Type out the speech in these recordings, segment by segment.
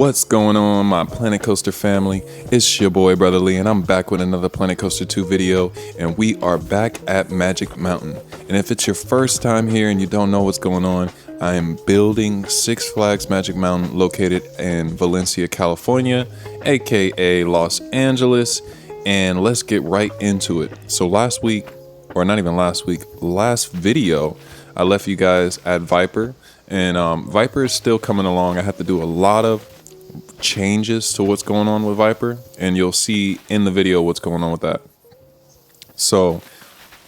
What's going on, my Planet Coaster family? It's your boy brothalee, and I'm back with another Planet Coaster 2 video, and we are back at Magic Mountain. And if it's your first time here and you don't know what's going on, I am building Six Flags Magic Mountain located in Valencia, California, aka Los Angeles, and let's get right into it. So last week, or not even last week, last video, I left you guys at Viper, and Viper is still coming along. I have to do a lot of changes to what's going on with Viper, and you'll see in the video what's going on with that. So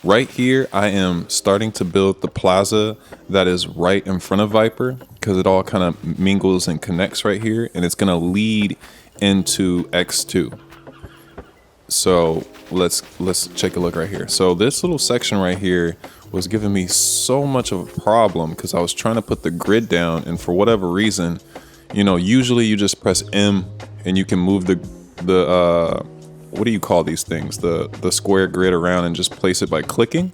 right here I am starting to build the plaza that is right in front of Viper, because it all kind of mingles and connects right here, and it's going to lead into X2. So let's take a look right here. So this little section right here was giving me so much of a problem because I was trying to put the grid down, and for whatever reason, you know, usually you just press M and you can move the what do you call these things, the square grid around and just place it by clicking,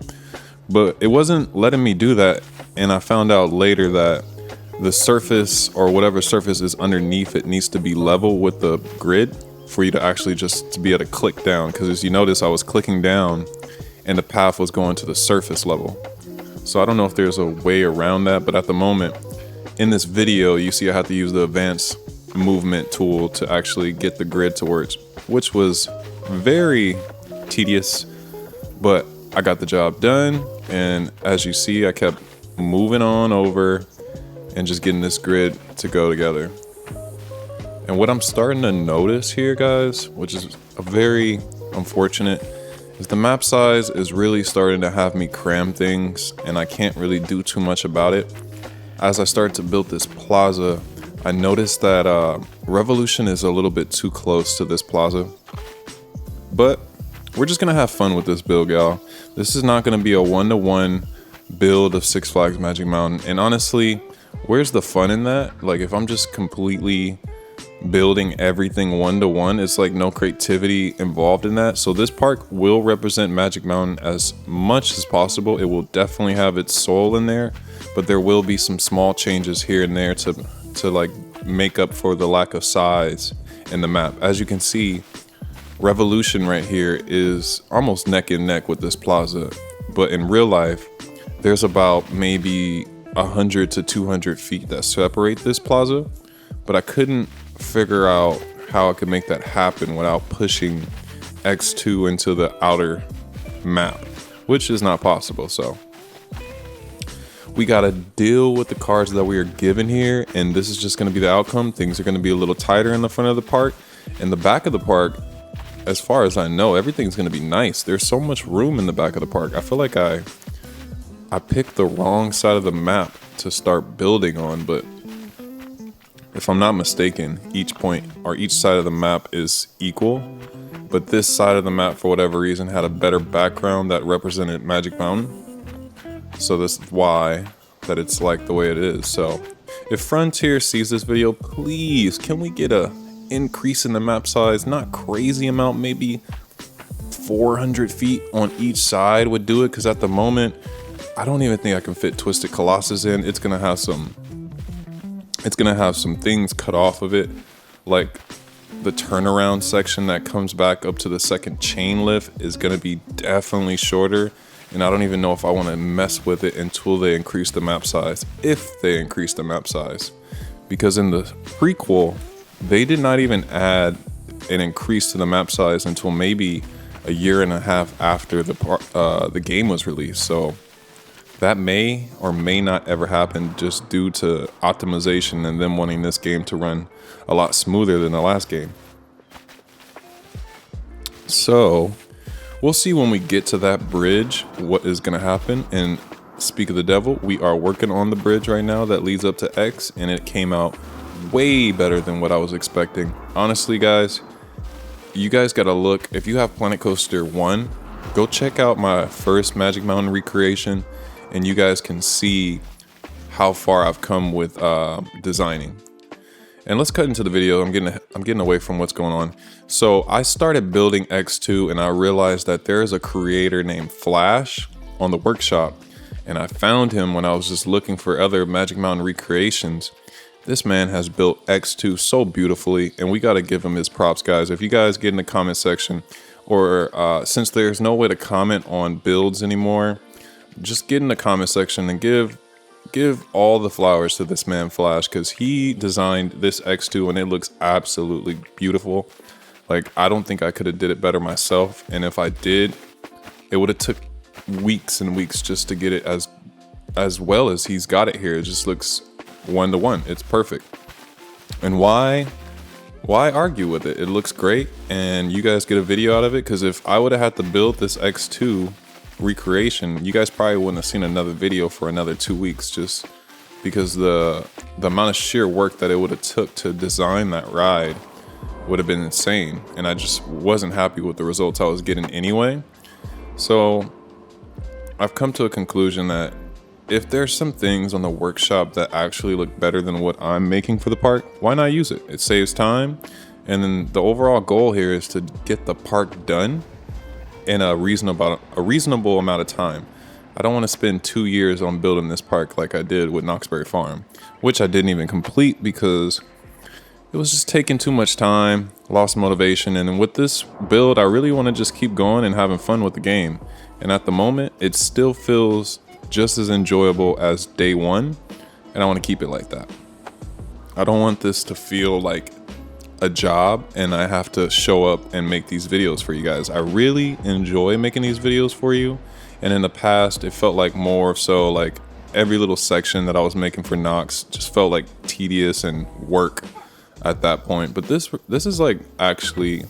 but it wasn't letting me do that. And I found out later that the surface, or whatever surface is underneath it, needs to be level with the grid for you to actually just to be able to click down, because as you notice, I was clicking down and the path was going to the surface level. So I don't know if there's a way around that, but at the moment in this video, you see I have to use the advanced movement tool to actually get the grid to work, which was very tedious, but I got the job done. And as you see, I kept moving on over and just getting this grid to go together. And what I'm starting to notice here, guys, which is a very unfortunate, is the map size is really starting to have me cram things, and I can't really do too much about it. As I start to build this plaza, I noticed that Revolution is a little bit too close to this plaza. But we're just gonna have fun with this build, y'all. This is not gonna be a one-to-one build of Six Flags Magic Mountain. And honestly, where's the fun in that? Like, if I'm just completely building everything one-to-one, it's like no creativity involved in that. So this park will represent Magic Mountain as much as possible. It will definitely have its soul in there, but there will be some small changes here and there to like make up for the lack of size in the map. As you can see, Revolution right here is almost neck and neck with this plaza, but in real life there's about maybe 100 to 200 feet that separate this plaza, but I couldn't figure out how I could make that happen without pushing X2 into the outer map, which is not possible. So we gotta deal with the cards that we are given here, and this is just gonna be the outcome. Things are gonna be a little tighter in the front of the park. In the back of the park, as far as I know, everything's gonna be nice. There's so much room in the back of the park. I feel like I picked the wrong side of the map to start building on, but if I'm not mistaken, each point or each side of the map is equal, but this side of the map, for whatever reason, had a better background that represented Magic Mountain. So this is why that it's like the way it is. So if Frontier sees this video, please, can we get a increase in the map size? Not crazy amount, maybe 400 feet on each side would do it, because at the moment, I don't even think I can fit Twisted Colossus in. It's gonna have some things cut off of it, like the turnaround section that comes back up to the second chain lift is gonna be definitely shorter, and I don't even know if I want to mess with it until they increase the map size, if they increase the map size, because in the prequel they did not even add an increase to the map size until maybe a year and a half after the game was released. So that may or may not ever happen, just due to optimization and them wanting this game to run a lot smoother than the last game. So we'll see when we get to that bridge what is going to happen. And speak of the devil, we are working on the bridge right now that leads up to X, and it came out way better than what I was expecting. Honestly, guys, you guys gotta look. If you have Planet Coaster 1, go check out my first Magic Mountain recreation, and you guys can see how far I've come with designing. And let's cut into the video. I'm getting away from what's going on. So I started building X2, and I realized that there is a creator named Flash on the workshop, and I found him when I was just looking for other Magic Mountain recreations. This man has built X2 so beautifully, and we got to give him his props, guys. If you guys get in the comment section, or since there's no way to comment on builds anymore, just get in the comment section and give all the flowers to this man Flash, because he designed this X2 and it looks absolutely beautiful. Like, I don't think I could have did it better myself, and if I did, it would have took weeks and weeks just to get it as well as he's got it here. It just looks one-to-one. It's perfect. And why argue with it? It looks great, and you guys get a video out of it, because if I would have had to build this X2 recreation, you guys probably wouldn't have seen another video for another 2 weeks, just because the amount of sheer work that it would have took to design that ride would have been insane, and I just wasn't happy with the results I was getting anyway. So I've come to a conclusion that if there's some things on the workshop that actually look better than what I'm making for the park, why not use it? It saves time, and then the overall goal here is to get the park done in a reasonable amount of time. I don't want to spend 2 years on building this park like I did with Knoxbury Farm, which I didn't even complete because it was just taking too much time, lost motivation. And with this build, I really want to just keep going and having fun with the game. And at the moment, it still feels just as enjoyable as day one, and I want to keep it like that. I don't want this to feel like a job and I have to show up and make these videos for you guys. I really enjoy making these videos for you, and in the past it felt like more so like every little section that I was making for Knox just felt like tedious and work at that point. But this is like actually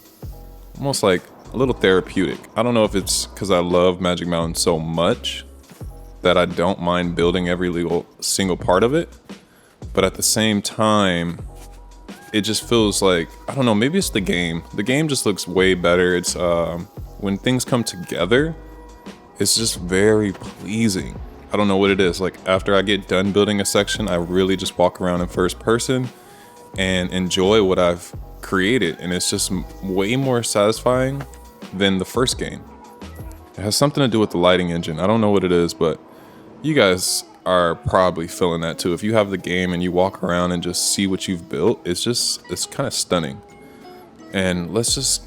almost like a little therapeutic. I don't know if it's because I love Magic Mountain so much that I don't mind building every single part of it, but at the same time, it just feels like, I don't know, maybe it's the game. The game just looks way better. It's when things come together, it's just very pleasing. I don't know what it is. Like, after I get done building a section, I really just walk around in first person and enjoy what I've created, and it's just way more satisfying than the first game. It has something to do with the lighting engine. I don't know what it is, but you guys are probably feeling that too. If you have the game and you walk around and just see what you've built, it's kind of stunning. And let's just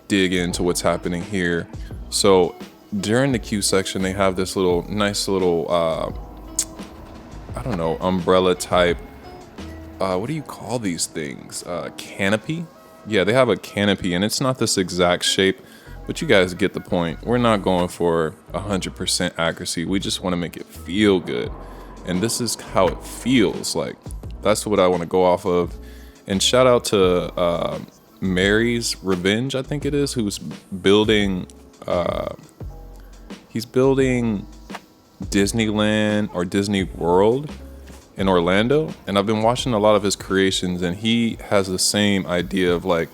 dig into what's happening here. So during the queue section, they have this nice little I don't know, umbrella type, what do you call these things? Canopy? Yeah, they have a canopy, and it's not this exact shape, but you guys get the point. We're not going for 100% accuracy. We just want to make it feel good. And this is how it feels like. That's what I want to go off of. And shout out to Mary's Revenge, I think it is, who's building, he's building Disneyland or Disney World in Orlando. And I've been watching a lot of his creations, and he has the same idea of like,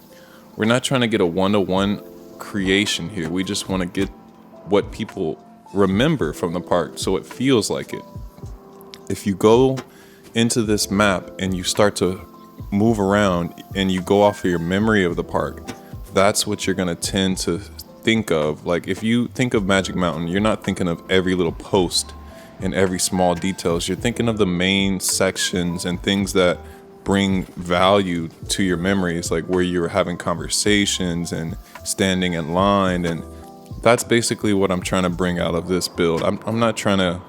we're not trying to get a one-to-one creation here. We just want to get what people remember from the park so it feels like it. If you go into this map and you start to move around and you go off of your memory of the park, that's what you're going to tend to think of. Like, if you think of Magic Mountain, you're not thinking of every little post and every small details. You're thinking of the main sections and things that bring value to your memories, like where you're having conversations and standing in line. And that's basically what I'm trying to bring out of this build. I'm not trying to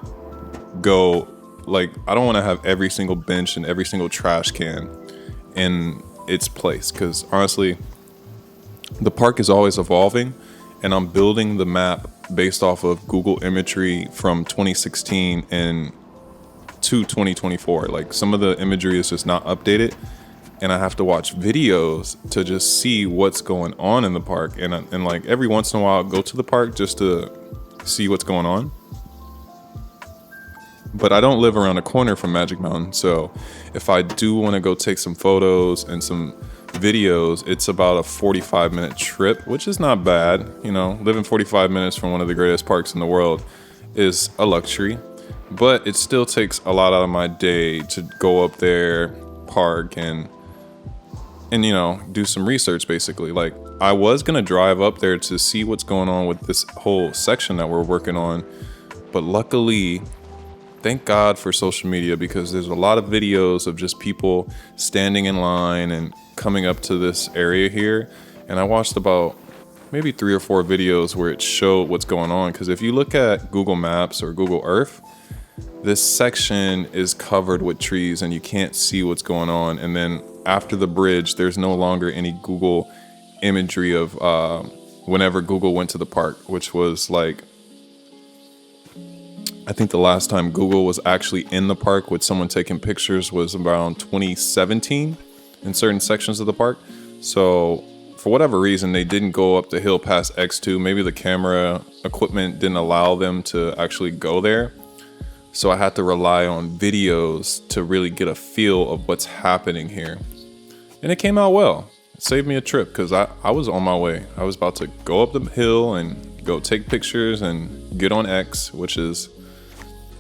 go like, I don't want to have every single bench and every single trash can in its place, because honestly, the park is always evolving, and I'm building the map based off of Google imagery from 2016 and to 2024. Like, some of the imagery is just not updated, and I have to watch videos to just see what's going on in the park. And like every once in a while, I'll go to the park just to see what's going on. But I don't live around the corner from Magic Mountain, so if I do want to go take some photos and some videos, it's about a 45-minute trip, which is not bad. You know, living 45 minutes from one of the greatest parks in the world is a luxury, but it still takes a lot out of my day to go up there, park, and you know, do some research. Basically, like, I was gonna drive up there to see what's going on with this whole section that we're working on, but luckily, thank God for social media, because there's a lot of videos of just people standing in line and coming up to this area here, and I watched about maybe 3 or 4 videos where it showed what's going on. Because if you look at Google Maps or Google Earth, this section is covered with trees and you can't see what's going on. And then after the bridge, there's no longer any Google imagery of whenever Google went to the park, which was like, I think the last time Google was actually in the park with someone taking pictures was around 2017 in certain sections of the park. So for whatever reason, they didn't go up the hill past X2. Maybe the camera equipment didn't allow them to actually go there. So I had to rely on videos to really get a feel of what's happening here. And it came out well. It saved me a trip, because I was on my way. I was about to go up the hill and go take pictures and get on X, which is,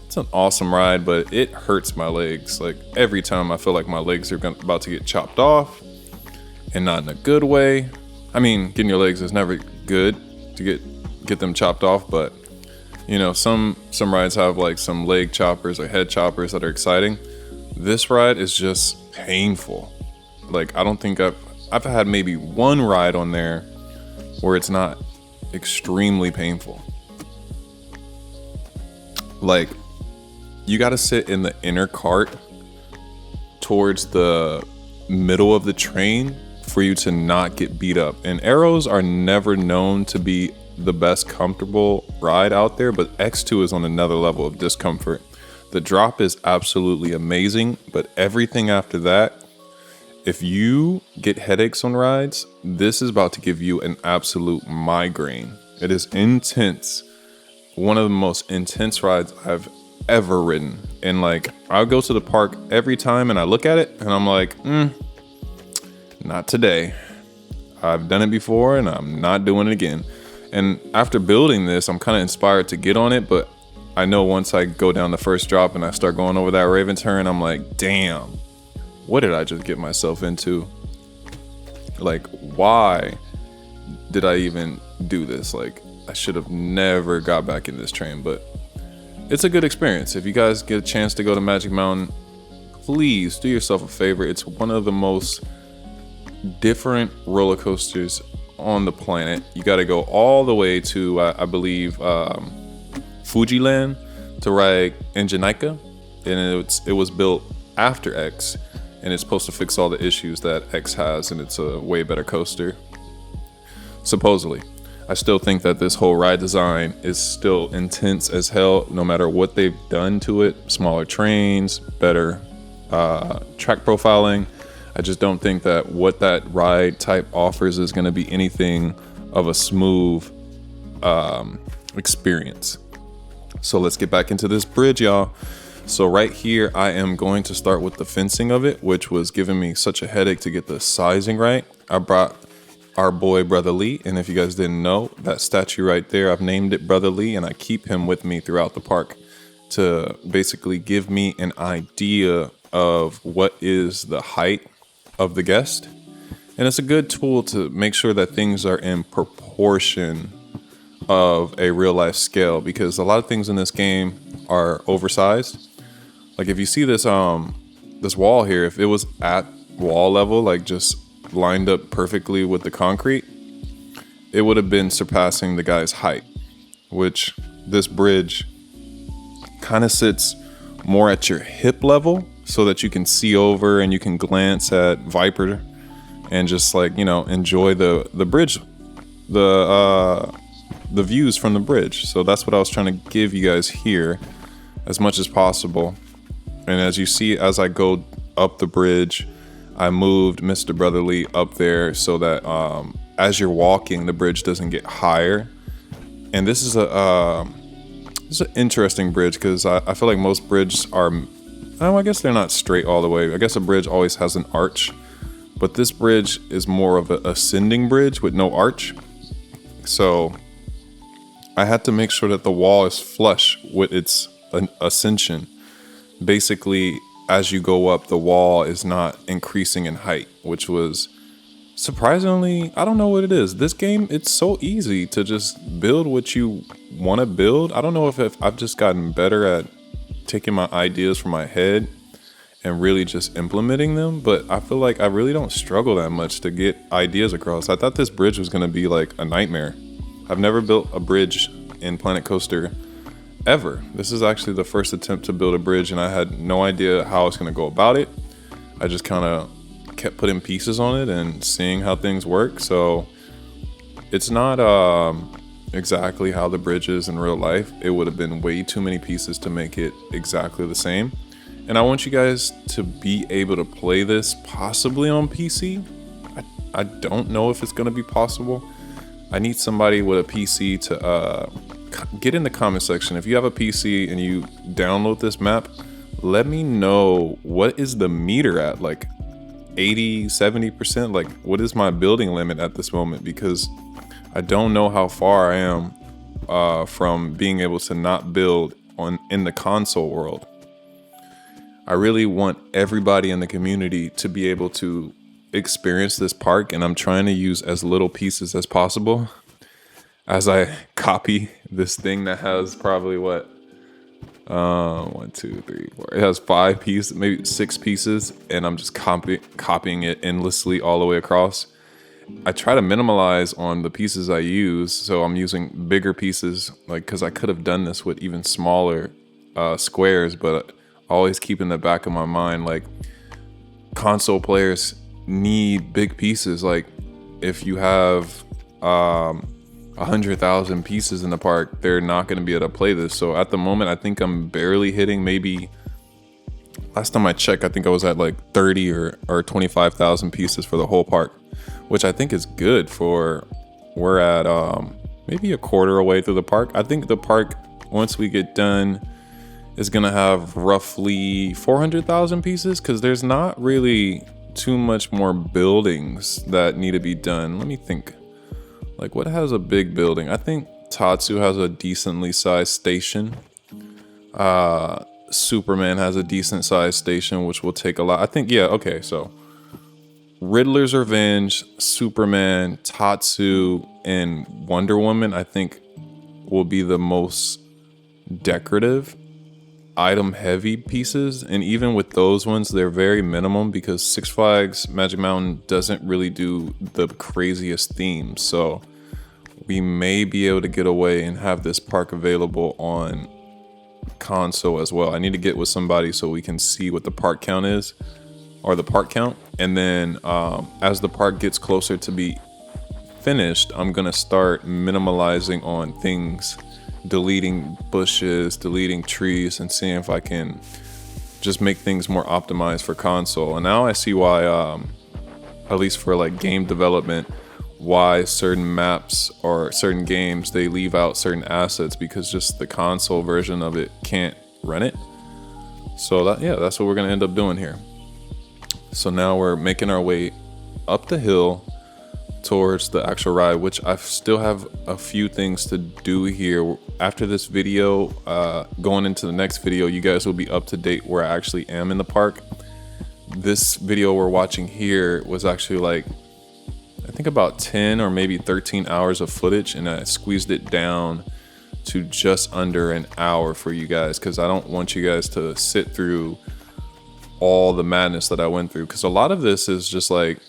it's an awesome ride, but it hurts my legs. Like, every time I feel like my legs are about to get chopped off, and not in a good way. I mean, getting your legs is never good to get them chopped off, but you know, some rides have like some leg choppers or head choppers that are exciting. This ride is just painful. Like, I don't think I've had maybe one ride on there where it's not extremely painful. Like, you got to sit in the inner cart towards the middle of the train for you to not get beat up. And Arrows are never known to be the best comfortable ride out there, but X2 is on another level of discomfort. The drop is absolutely amazing, but everything after that, if you get headaches on rides, this is about to give you an absolute migraine. It is intense. One of the most intense rides I've ever ridden. And like, I'll go to the park every time and I look at it and I'm like, not today. I've done it before and I'm not doing it again. And after building this, I'm kind of inspired to get on it, but I know once I go down the first drop and I start going over that Raven turn, I'm like, damn, what did I just get myself into? Like, why did I even do this? Like, I should have never got back in this train, but it's a good experience. If you guys get a chance to go to Magic Mountain, please do yourself a favor. It's one of the most different roller coasters on the planet. You got to go all the way to I believe Fujiland to ride Engineika, and it was built after X, and it's supposed to fix all the issues that X has, and it's a way better coaster, supposedly. I still think that this whole ride design is still intense as hell, no matter what they've done to it. Smaller trains, better track profiling. I just don't think that what that ride type offers is going to be anything of a smooth experience. So let's get back into this bridge, y'all. So right here, I am going to start with the fencing of it, which was giving me such a headache to get the sizing right. I brought our boy brothalee, and if you guys didn't know, that statue right there, I've named it brothalee, and I keep him with me throughout the park to basically give me an idea of what is the height of the guest. And it's a good tool to make sure that things are in proportion of a real life scale, because a lot of things in this game are oversized. Like, if you see this this wall here, if it was at wall level, like just lined up perfectly with the concrete, it would have been surpassing the guy's height, which this bridge kind of sits more at your hip level so that you can see over and you can glance at Viper and just, like, you know, enjoy the bridge, the views from the bridge. So that's what I was trying to give you guys here as much as possible. And as you see, as I go up the bridge, I moved Mr. Brothalee up there so that as you're walking, the bridge doesn't get higher. And this is It's an interesting bridge because I feel like most bridges are, I guess they're not straight all the way. I guess a bridge always has an arch, but this bridge is more of an ascending bridge with no arch. So I had to make sure that the wall is flush with its ascension. Basically, as you go up, the wall is not increasing in height, which was surprisingly, I don't know what it is. This game, it's so easy to just build what you want to build. I don't know if I've just gotten better at taking my ideas from my head and really just implementing them, but I feel like I really don't struggle that much to get ideas across. I thought this bridge was going to be like a nightmare. I've never built a bridge in Planet Coaster ever. This is actually the first attempt to build a bridge, and I had no idea how I was going to go about it. I just kind of kept putting pieces on it and seeing how things work. So it's not exactly how the bridge is in real life. It would have been way too many pieces to make it exactly the same. And I want you guys to be able to play this possibly on PC. I don't know if it's going to be possible. I need somebody with a PC to get in the comment section. If you have a PC and you download this map, let me know what is the meter at, like 80, 70%. Like, what is my building limit at this moment? Because I don't know how far I am from being able to not build in the console world. I really want everybody in the community to be able to experience this park, and I'm trying to use as little pieces as possible as I copy this thing that has probably what 1, 2, 3, 4, it has 5 pieces, maybe 6 pieces, and I'm just copying it endlessly all the way across. I try to minimalize on the pieces I use, so I'm using bigger pieces, like, because I could have done this with even smaller squares, but always keep in the back of my mind, like, console players need big pieces. Like, if you have 100,000 pieces in the park, they're not going to be able to play this. So at the moment, I think I'm barely hitting, maybe last time I checked, I think I was at like 30 or 25,000 pieces for the whole park, which I think is good for, we're at maybe a quarter away through the park. I think the park, once we get done, is going to have roughly 400,000 pieces, because there's not really too much more buildings that need to be done. Let me think. Like, what has a big building? I think Tatsu has a decently sized station. Superman has a decent sized station, which will take a lot. I think, yeah, okay, so Riddler's Revenge, Superman, Tatsu, and Wonder Woman, I think, will be the most decorative, item heavy pieces. And even with those ones, they're very minimum, because Six Flags Magic Mountain doesn't really do the craziest themes. So we may be able to get away and have this park available on console as well. I need to get with somebody so we can see what the park count is, or the park count. And then as the park gets closer to be finished, I'm gonna start minimalizing on things, deleting bushes, deleting trees, and seeing if I can just make things more optimized for console. And now I see why, at least for like game development, why certain maps or certain games, they leave out certain assets, because just the console version of it can't run it. So that's what we're gonna end up doing here. So now we're making our way up the hill towards the actual ride, which I still have a few things to do here. After this video, going into the next video, you guys will be up to date where I actually am in the park. This video we're watching here was actually like, I think about 10 or maybe 13 hours of footage, and I squeezed it down to just under an hour for you guys, because I don't want you guys to sit through all the madness that I went through, because a lot of this is just like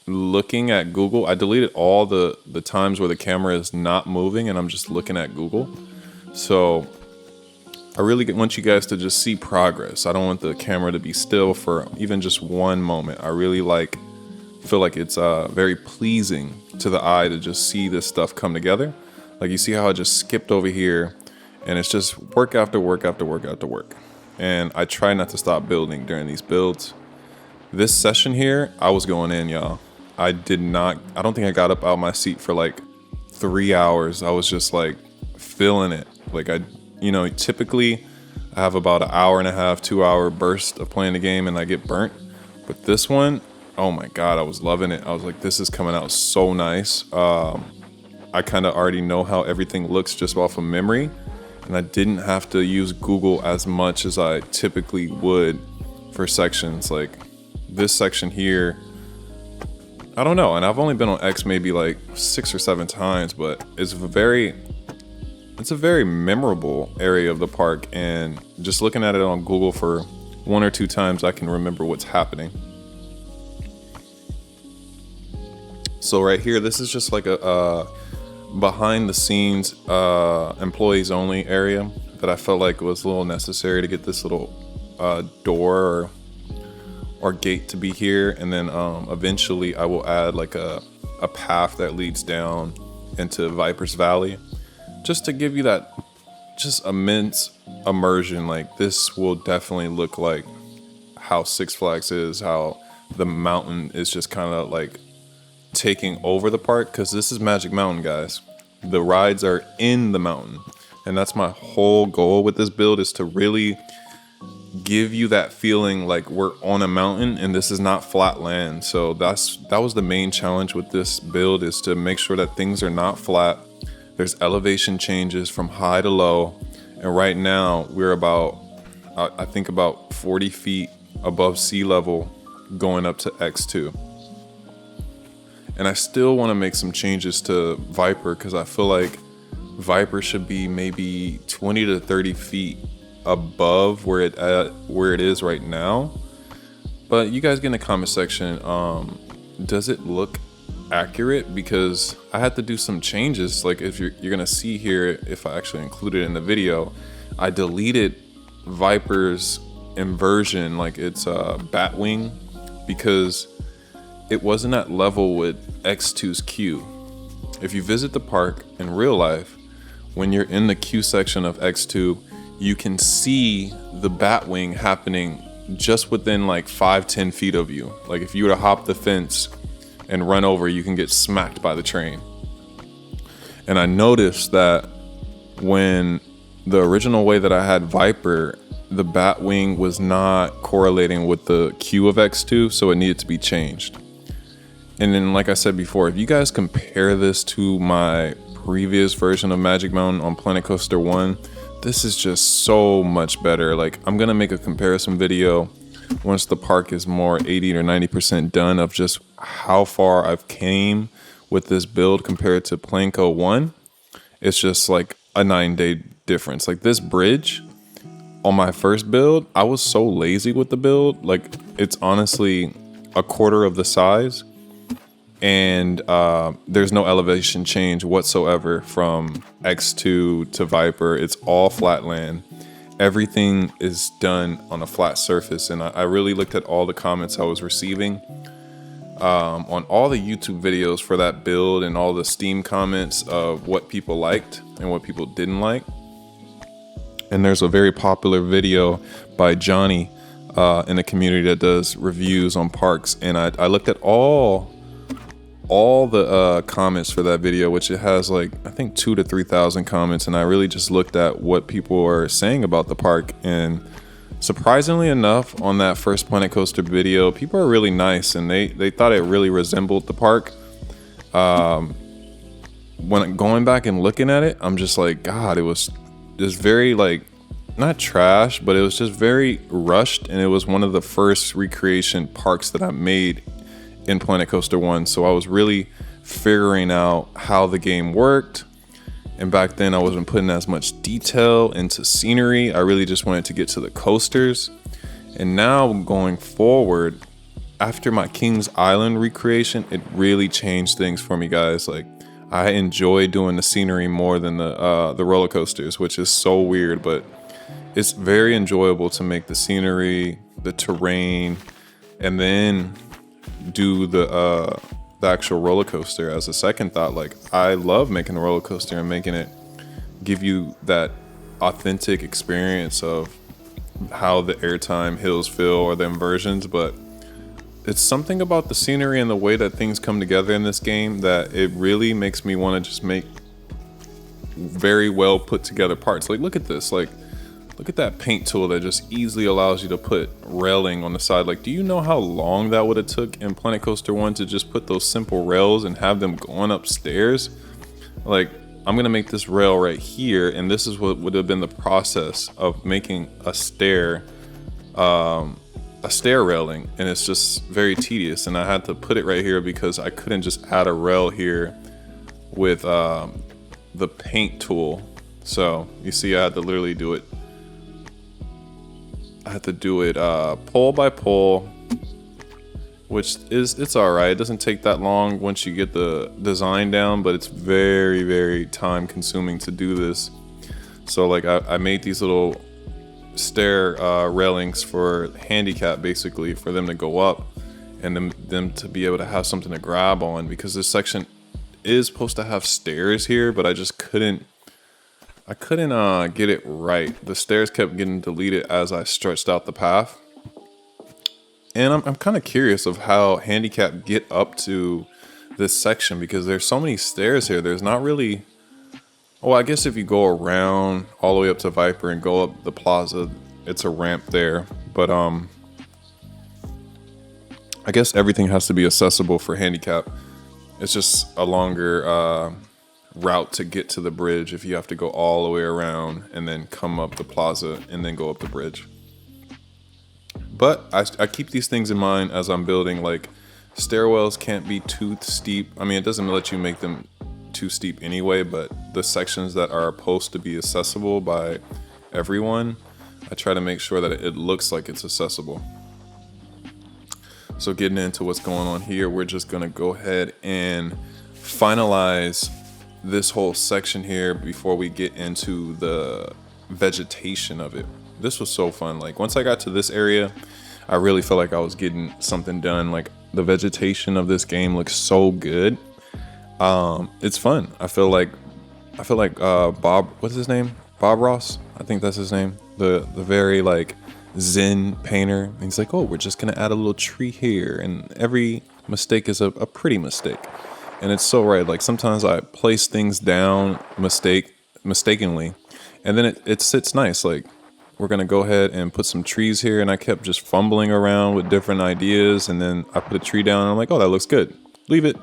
looking at Google. I deleted all the times where the camera is not moving and I'm just looking at Google. So I really want you guys to just see progress. I don't want the camera to be still for even just one moment. I really feel like it's very pleasing to the eye to just see this stuff come together. Like, you see how I just skipped over here, and it's just work after work after work after work. And I try not to stop building during these builds. This session here, I was going in, y'all. I don't think I got up out of my seat for like 3 hours. I was just like feeling it. Like, You know, typically I have about an hour and a half, 2 hour burst of playing the game and I get burnt. But this one, oh my God, I was loving it. I was like, this is coming out so nice. I kind of already know how everything looks just off of memory. And I didn't have to use Google as much as I typically would for sections. Like this section here, I don't know. And I've only been on X maybe like 6 or 7 times, but it's a very memorable area of the park. And just looking at it on Google for 1 or 2 times, I can remember what's happening. So right here, this is just like a behind the scenes employees only area that I felt like was a little necessary to get this little door or gate to be here. And then eventually I will add like a path that leads down into Viper's Valley, just to give you that just immense immersion. Like this will definitely look like how Six Flags is, how the mountain is just kind of like taking over the park, because this is Magic Mountain, guys. The rides are in the mountain, and that's my whole goal with this build, is to really give you that feeling like we're on a mountain and this is not flat land. So that was the main challenge with this build, is to make sure that things are not flat. There's elevation changes from high to low, and right now we're about I think about 40 feet above sea level going up to X2. And I still want to make some changes to Viper, because I feel like Viper should be maybe 20 to 30 feet above where it is right now. But you guys get in the comment section, does it look accurate? Because I had to do some changes. Like if you're gonna see here, if I actually include it in the video, I deleted Viper's inversion, like it's a bat wing, because it wasn't at level with X2's queue. If you visit the park in real life, when you're in the queue section of X2, you can see the bat wing happening just within like 5-10 feet of you. Like if you were to hop the fence and run over, you can get smacked by the train. And I noticed that when the original way that I had Viper, the bat wing was not correlating with the queue of X2, so it needed to be changed. And then, like I said before, if you guys compare this to my previous version of Magic Mountain on Planet Coaster 1, this is just so much better. Like, I'm gonna make a comparison video once the park is more 80 or 90% done of just how far I've came with this build compared to Planco 1. It's just like a 9-day difference. Like this bridge on my first build, I was so lazy with the build. Like it's honestly a quarter of the size. And there's no elevation change whatsoever from X2 to Viper. It's all flat land. Everything is done on a flat surface. And I really looked at all the comments I was receiving on all the YouTube videos for that build, and all the Steam comments of what people liked and what people didn't like. And there's a very popular video by Johnny in the community that does reviews on parks. And I looked at all the comments for that video, which it has like I think 2,000 to 3,000 comments, and I really just looked at what people are saying about the park. And surprisingly enough, on that first Planet Coaster video, people are really nice, and they thought it really resembled the park. When going back and looking at it, I'm just like, God, it was just very like, not trash, but it was just very rushed, and it was one of the first recreation parks that I made in Planet Coaster 1. So I was really figuring out how the game worked, and back then I wasn't putting as much detail into scenery. I really just wanted to get to the coasters. And now going forward, after my Kings Island recreation, it really changed things for me, guys. Like I enjoy doing the scenery more than the roller coasters, which is so weird, but it's very enjoyable to make the scenery, the terrain, and then do the actual roller coaster as a second thought. Like I love making the roller coaster and making it give you that authentic experience of how the airtime hills feel or the inversions, but it's something about the scenery and the way that things come together in this game that it really makes me want to just make very well put together parts. Like, look at this. Like, look at that paint tool that just easily allows you to put railing on the side. Like, do you know how long that would have took in Planet Coaster 1 to just put those simple rails and have them going upstairs? Like, I'm gonna make this rail right here, and this is what would have been the process of making a stair railing, and it's just very tedious. And I had to put it right here because I couldn't just add a rail here with the paint tool. So you see, I had to literally do it. I had to do it pole by pole, which it's all right. It doesn't take that long once you get the design down, but it's very, very time consuming to do this. So like I made these little stair railings for handicap, basically, for them to go up and them to be able to have something to grab on, because this section is supposed to have stairs here, but I just couldn't get it right. The stairs kept getting deleted as I stretched out the path. And I'm kind of curious of how handicap get up to this section, because there's so many stairs here. There's not really... Well, I guess if you go around all the way up to Viper and go up the plaza, it's a ramp there. But I guess everything has to be accessible for handicap. It's just a longer route to get to the bridge if you have to go all the way around and then come up the plaza and then go up the bridge. But I keep these things in mind as I'm building. Like, stairwells can't be too steep. I mean, it doesn't let you make them too steep anyway, but the sections that are supposed to be accessible by everyone, I try to make sure that it looks like it's accessible. So getting into what's going on here, we're just gonna go ahead and finalize this whole section here before we get into the vegetation of it. This was so fun. Like, once I got to this area, I really felt like I was getting something done. Like, the vegetation of this game looks so good. It's fun. I feel like Bob, what's his name? Bob Ross, I think that's his name. The very like Zen painter. And he's like, oh, we're just gonna add a little tree here, and every mistake is a pretty mistake. And it's so right. Like, sometimes I place things down mistakenly, and then it sits nice. Like, we're gonna go ahead and put some trees here, and I kept just fumbling around with different ideas, and then I put a tree down, and I'm like, oh, that looks good. Leave it.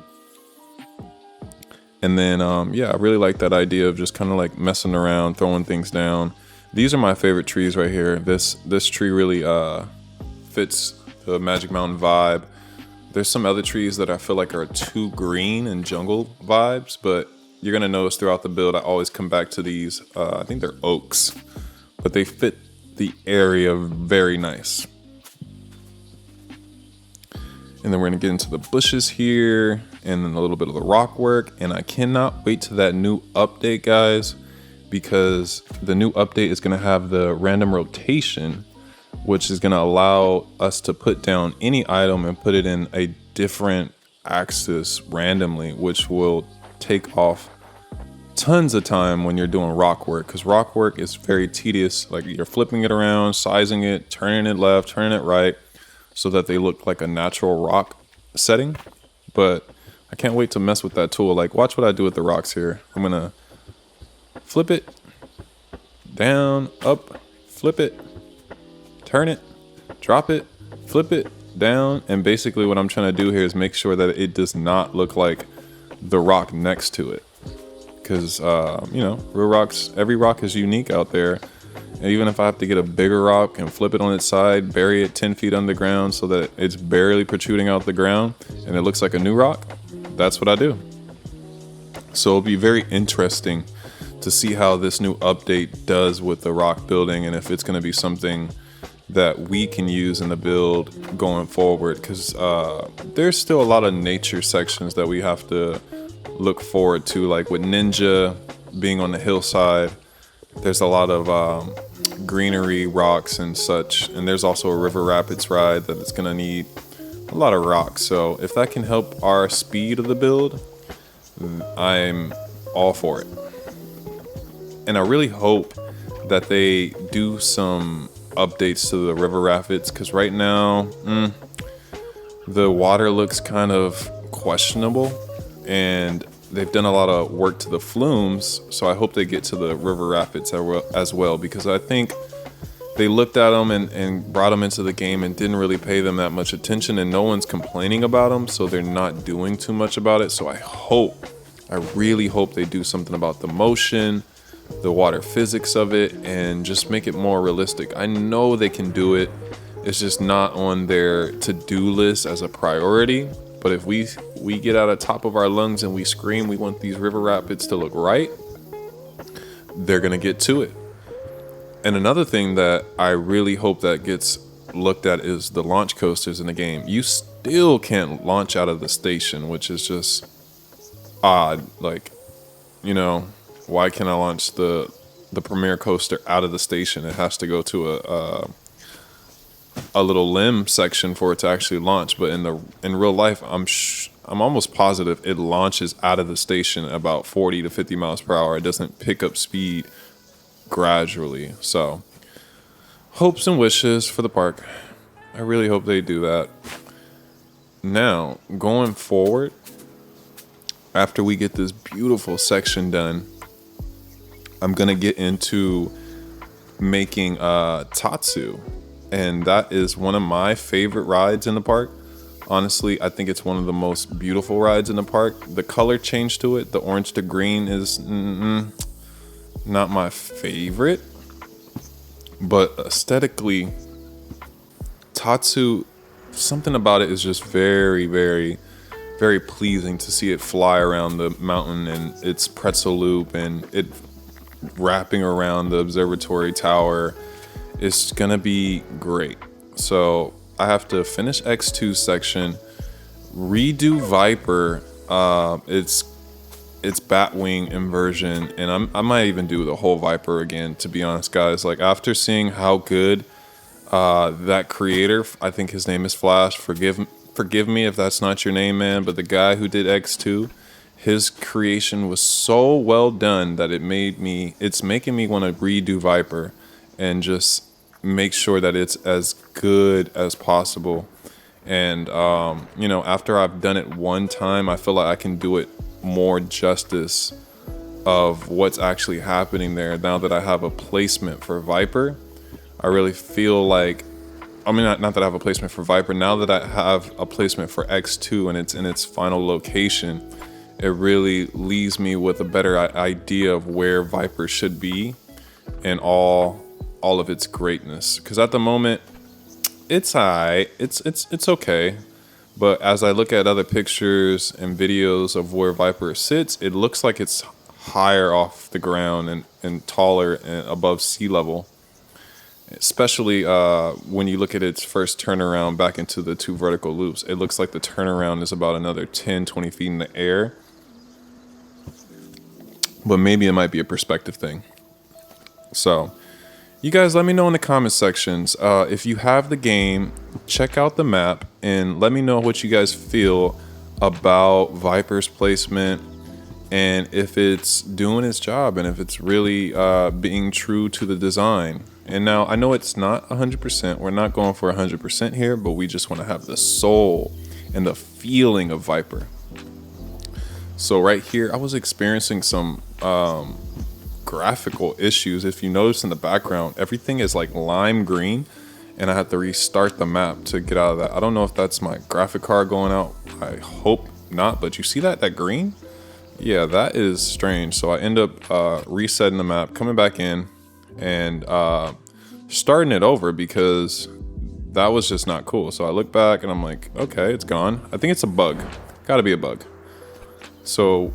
And then, yeah, I really like that idea of just kind of like messing around, throwing things down. These are my favorite trees right here. This tree really fits the Magic Mountain vibe. There's some other trees that I feel like are too green and jungle vibes, but you're gonna notice throughout the build, I always come back to these. I think they're oaks, but they fit the area very nice. And then we're gonna get into the bushes here, and then a little bit of the rock work. And I cannot wait to that new update, guys, because the new update is gonna have the random rotation, which is gonna allow us to put down any item and put it in a different axis randomly, which will take off tons of time when you're doing rock work, because rock work is very tedious. Like, you're flipping it around, sizing it, turning it left, turning it right, so that they look like a natural rock setting. But I can't wait to mess with that tool. Like, watch what I do with the rocks here. I'm gonna flip it down, up, flip it, turn it, drop it, flip it down. And basically what I'm trying to do here is make sure that it does not look like the rock next to it. Because, you know, real rocks, every rock is unique out there. And even if I have to get a bigger rock and flip it on its side, bury it 10 feet underground so that it's barely protruding out the ground and it looks like a new rock, that's what I do. So it'll be very interesting to see how this new update does with the rock building, and if it's going to be something that we can use in the build going forward, because there's still a lot of nature sections that we have to look forward to, like with Ninja being on the hillside. There's a lot of greenery, rocks and such, and there's also a river rapids ride that it's gonna need a lot of rocks. So if that can help our speed of the build, I'm all for it. And I really hope that they do some updates to the river rapids, because right now the water looks kind of questionable, and they've done a lot of work to the flumes, so I hope they get to the river rapids as well, because I think they looked at them and brought them into the game and didn't really pay them that much attention, and no one's complaining about them, so they're not doing too much about it. So I really hope they do something about the motion, the water physics of it, and just make it more realistic. I know they can do it. It's just not on their to-do list as a priority. But if we get out of top of our lungs and we scream we want these river rapids to look right, they're gonna get to it. And another thing that I really hope that gets looked at is the launch coasters in the game. You still can't launch out of the station, which is just odd. Like, you know, why can't I launch the premier coaster out of the station? It has to go to a little limb section for it to actually launch. But in real life, I'm almost positive it launches out of the station about 40 to 50 miles per hour. It doesn't pick up speed gradually. So hopes and wishes for the park. I really hope they do that. Now, going forward, after we get this beautiful section done, I'm gonna get into making tatsu, and that is one of my favorite rides in the park. Honestly, I think it's one of the most beautiful rides in the park. The color change to it, the orange to green, is not my favorite, but aesthetically, tatsu, something about it is just very, very, very pleasing to see it fly around the mountain and its pretzel loop and it wrapping around the observatory tower. It's gonna be great. So I have to finish X2 section, redo Viper. It's Batwing inversion, and I might even do the whole Viper again, to be honest, guys. Like, after seeing how good that creator, I think his name is Flash, forgive me if that's not your name, man, but the guy who did X2, his creation was so well done that it's making me want to redo Viper and just make sure that it's as good as possible. And you know, after I've done it one time, I feel like I can do it more justice of what's actually happening there. Now that I have a placement for Viper, I really feel like, I mean, not that I have a placement for Viper, now that I have a placement for X2 and it's in its final location, it really leaves me with a better idea of where Viper should be and all of its greatness. Because at the moment, it's alright, it's okay. But as I look at other pictures and videos of where Viper sits, it looks like it's higher off the ground and taller and above sea level. Especially when you look at its first turnaround back into the two vertical loops. It looks like the turnaround is about another 10, 20 feet in the air. But maybe it might be a perspective thing. So, you guys let me know in the comment sections. If you have the game, check out the map and let me know what you guys feel about Viper's placement and if it's doing its job and if it's really being true to the design. And now, I know it's not 100%. We're not going for 100% here, but we just want to have the soul and the feeling of Viper. So right here, I was experiencing some graphical issues. If you notice in the background, everything is like lime green, and I had to restart the map to get out of that. I don't know if that's my graphic card going out. I hope not, but you see that green? Yeah, that is strange. So I end up resetting the map, coming back in, and starting it over because that was just not cool. So I look back and I'm like, okay, it's gone. I think it's a bug. Gotta be a bug. So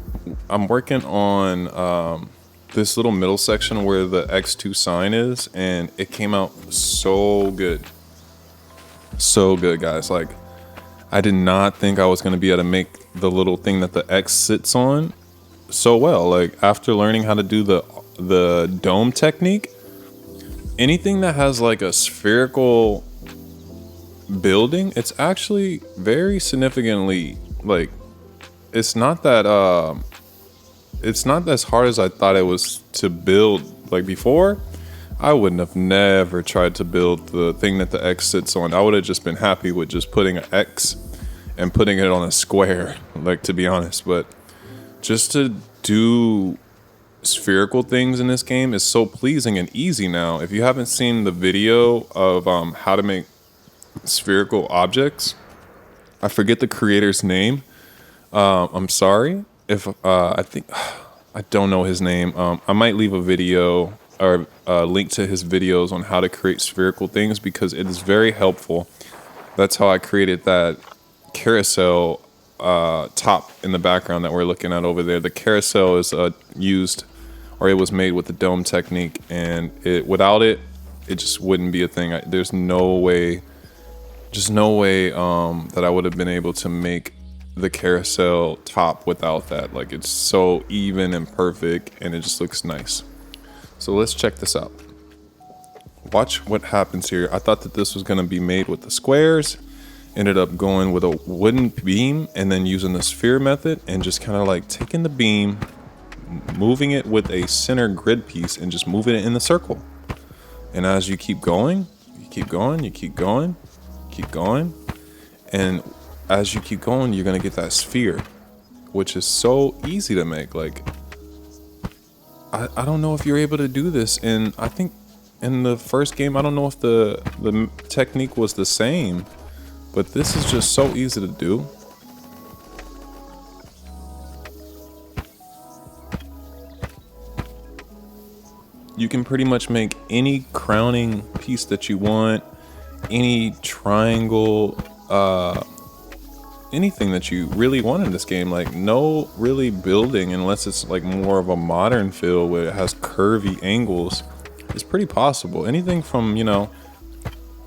I'm working on this little middle section where the X2 sign is, and it came out so good. So good, guys. Like, I did not think I was going to be able to make the little thing that the X sits on so well. Like, after learning how to do the dome technique, anything that has like a spherical building, it's actually very significantly, like, it's not that it's not as hard as I thought it was to build. Like, before, I wouldn't have never tried to build the thing that the X sits on. I would have just been happy with just putting an X and putting it on a square, like, to be honest. But just to do spherical things in this game is so pleasing and easy now. If you haven't seen the video of how to make spherical objects, I forget the creator's name. I'm sorry if I think I don't know his name. I might leave a video or a link to his videos on how to create spherical things because it is very helpful. That's how I created that carousel top in the background that we're looking at over there. The carousel is used, or it was made with the dome technique, and without it just wouldn't be a thing. There's no way, just no way that I would have been able to make the carousel top without that. Like, it's so even and perfect, and it just looks nice. So let's check this out. Watch what happens here. I thought that this was going to be made with the squares. Ended up going with a wooden beam and then using the sphere method and just kind of like taking the beam, moving it with a center grid piece and just moving it in the circle. And as you keep going, you keep going, you keep going, keep going. And as you keep going, you're going to get that sphere, which is so easy to make. Like, I don't know if you're able to do this. And I think in the first game, I don't know if the technique was the same, but this is just so easy to do. You can pretty much make any crowning piece that you want, any triangle, anything that you really want in this game. Like, no really building, unless it's like more of a modern feel where it has curvy angles, is pretty possible. Anything from,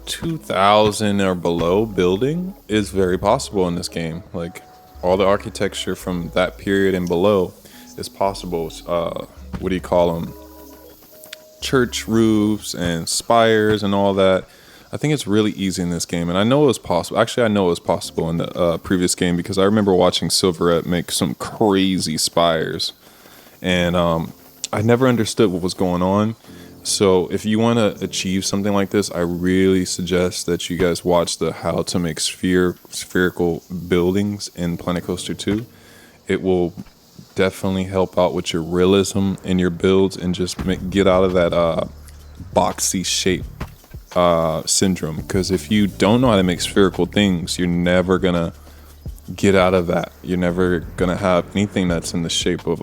2000 or below building is very possible in this game. Like, all the architecture from that period and below is possible. What do you call them? Church roofs and spires and all that. I think it's really easy in this game, and I know it was possible. Actually, I know it was possible in the previous game because I remember watching Silverette make some crazy spires, and I never understood what was going on. So if you want to achieve something like this, I really suggest that you guys watch the how to make spherical buildings in Planet Coaster 2. It will definitely help out with your realism in your builds and just get out of that boxy shape syndrome. Because if you don't know how to make spherical things, you're never gonna get out of that. You're never gonna have anything that's in the shape of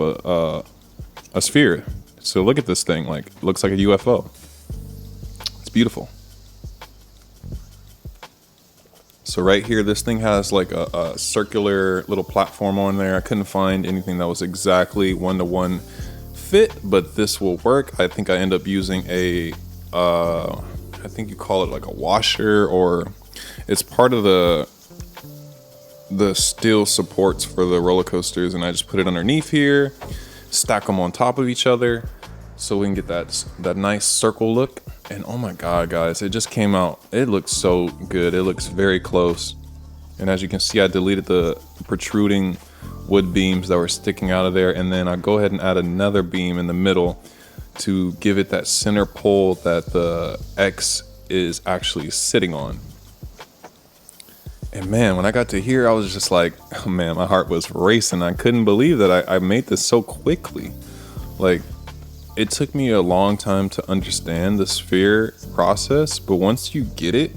a sphere. So look at this thing, like, it looks like a UFO. It's beautiful. So right here, this thing has like a circular little platform on there. I couldn't find anything that was exactly one-to-one fit, but this will work. I think I end up using I think you call it like a washer, or it's part of the steel supports for the roller coasters, and I just put it underneath here, stack them on top of each other so we can get that nice circle look. And oh my god, guys, it just came out. It looks so good. It looks very close. And as you can see, I deleted the protruding wood beams that were sticking out of there, and then I go ahead and add another beam in the middle to give it that center pole that the X is actually sitting on. And man, when I got to here, I was just like, oh man, my heart was racing. I couldn't believe that I made this so quickly. Like, it took me a long time to understand the sphere process, but once you get it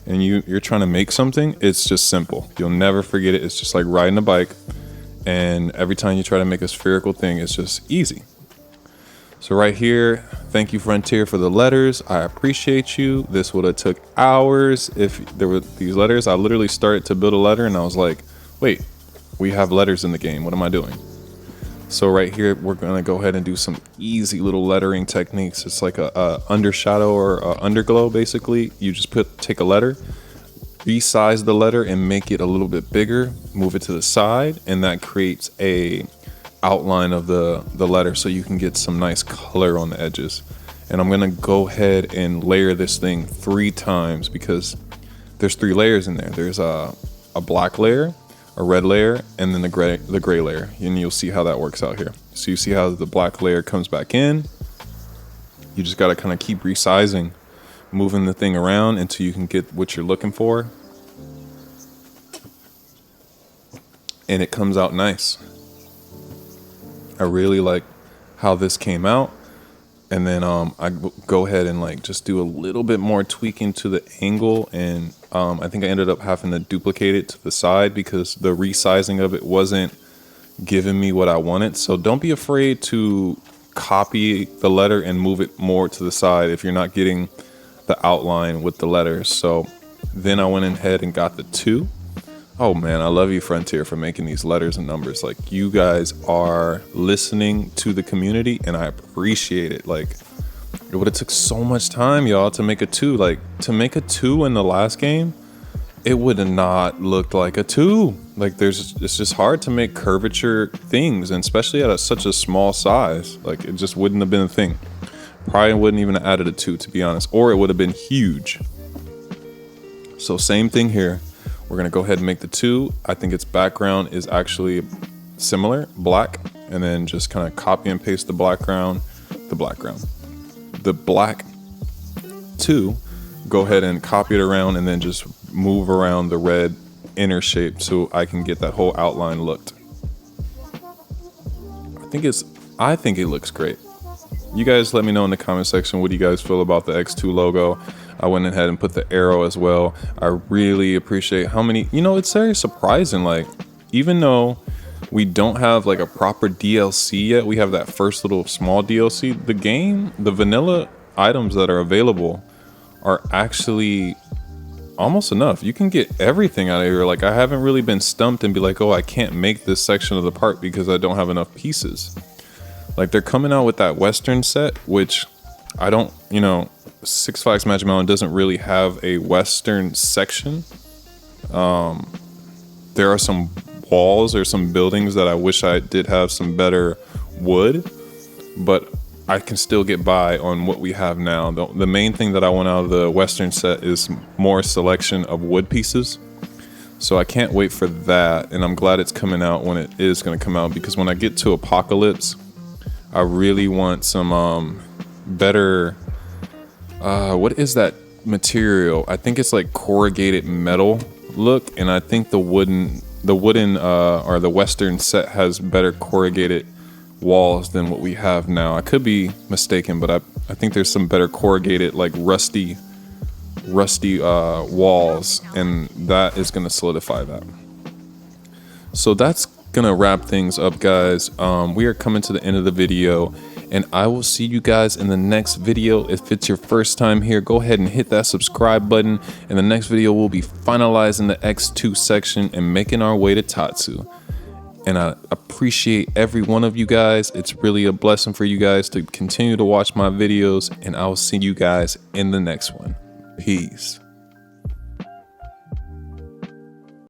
and you're trying to make something, it's just simple. You'll never forget it. It's just like riding a bike, and every time you try to make a spherical thing, it's just easy. So right here, thank you, Frontier, for the letters. I appreciate you. This would have took hours if there were these letters. I literally started to build a letter and I was like, wait, we have letters in the game. What am I doing? So right here, we're gonna go ahead and do some easy little lettering techniques. It's like a undershadow or a underglow, basically. You just take a letter, resize the letter and make it a little bit bigger, move it to the side, and that creates a outline of the letter so you can get some nice color on the edges. And I'm gonna go ahead and layer this thing 3 times because there's 3 layers in there. There's a black layer, a red layer, and then the gray layer, and you'll see how that works out here. So you see how the black layer comes back in. You just got to kind of keep resizing, moving the thing around until you can get what you're looking for, and it comes out nice. I really like how this came out. And then I go ahead and like just do a little bit more tweaking to the angle, and I think I ended up having to duplicate it to the side because the resizing of it wasn't giving me what I wanted. So don't be afraid to copy the letter and move it more to the side if you're not getting the outline with the letters. So then I went ahead and got the 2. Oh man, I love you, Frontier, for making these letters and numbers. Like, you guys are listening to the community, and I appreciate it. Like, it would have took so much time, y'all, to make a 2. Like, to make a 2 in the last game, it would have not looked like a 2. Like, it's just hard to make curvature things, and especially at such a small size. Like, it just wouldn't have been a thing. Probably wouldn't even have added a 2, to be honest, or it would have been huge. So same thing here. We're gonna go ahead and make the 2. I think its background is actually similar, black, and then just kind of copy and paste the background. The black 2, go ahead and copy it around and then just move around the red inner shape so I can get that whole outline looked. I think it looks great. You guys let me know in the comment section, what do you guys feel about the X2 logo? I went ahead and put the arrow as well. I really appreciate how many, it's very surprising. Like, even though we don't have like a proper DLC yet, we have that first little small DLC. The vanilla items that are available are actually almost enough. You can get everything out of here. Like, I haven't really been stumped and be like, oh, I can't make this section of the part because I don't have enough pieces. Like, they're coming out with that Western set, which I don't, Six Flags Magic Mountain doesn't really have a Western section. There are some walls or some buildings that I wish I did have some better wood, but I can still get by on what we have now. The main thing that I want out of the Western set is more selection of wood pieces. So I can't wait for that, and I'm glad it's coming out when it is going to come out, because when I get to Apocalypse, I really want some better, what is that material? I think it's like corrugated metal look, and I think the wooden or the Western set has better corrugated walls than what we have now. I could be mistaken, but I think there's some better corrugated, like rusty walls, and that is going to solidify that. So that's gonna wrap things up, guys. We are coming to the end of the video, and I will see you guys in the next video. If it's your first time here, go ahead and hit that subscribe button. In the next video, we'll be finalizing the X2 section and making our way to Tatsu. And I appreciate every one of you guys. It's really a blessing for you guys to continue to watch my videos, and I will see you guys in the next one. Peace.